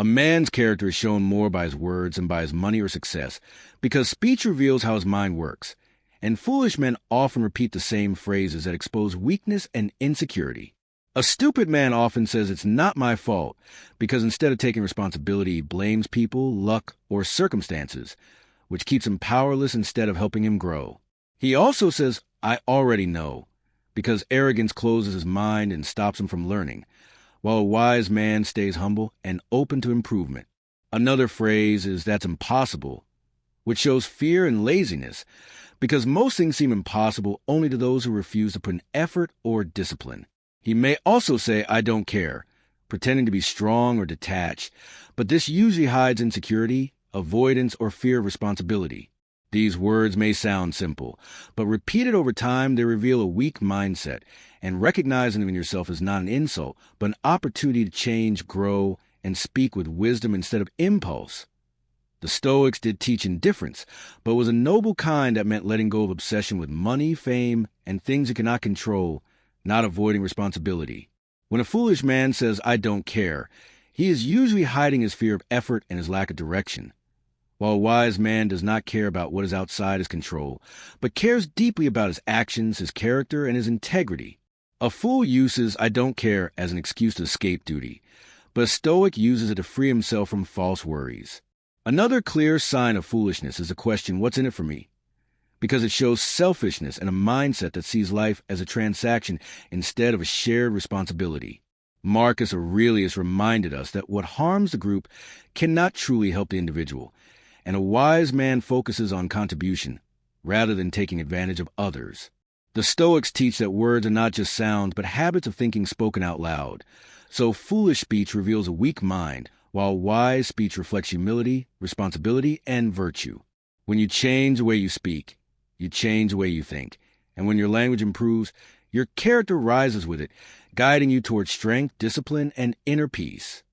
A man's character is shown more by his words than by his money or success, because speech reveals how his mind works, and foolish men often repeat the same phrases that expose weakness and insecurity. A stupid man often says it's not my fault, because instead of taking responsibility, he blames people, luck, or circumstances, which keeps him powerless instead of helping him grow. He also says, I already know, because arrogance closes his mind and stops him from learning, while a wise man stays humble and open to improvement. Another phrase is that's impossible, which shows fear and laziness, because most things seem impossible only to those who refuse to put in effort or discipline. He may also say, I don't care, pretending to be strong or detached, but this usually hides insecurity, avoidance, or fear of responsibility. These words may sound simple, but repeated over time, they reveal a weak mindset, and recognizing them in yourself is not an insult, but an opportunity to change, grow, and speak with wisdom instead of impulse. The Stoics did teach indifference, but it was a noble kind that meant letting go of obsession with money, fame, and things you cannot control, not avoiding responsibility. When a foolish man says, I don't care, he is usually hiding his fear of effort and his lack of direction, while a wise man does not care about what is outside his control, but cares deeply about his actions, his character, and his integrity. A fool uses I don't care as an excuse to escape duty, but a Stoic uses it to free himself from false worries. Another clear sign of foolishness is the question, what's in it for me? Because it shows selfishness and a mindset that sees life as a transaction instead of a shared responsibility. Marcus Aurelius reminded us that what harms the group cannot truly help the individual, and a wise man focuses on contribution rather than taking advantage of others. The Stoics teach that words are not just sounds, but habits of thinking spoken out loud. So foolish speech reveals a weak mind, while wise speech reflects humility, responsibility, and virtue. When you change the way you speak, you change the way you think. And when your language improves, your character rises with it, guiding you towards strength, discipline, and inner peace.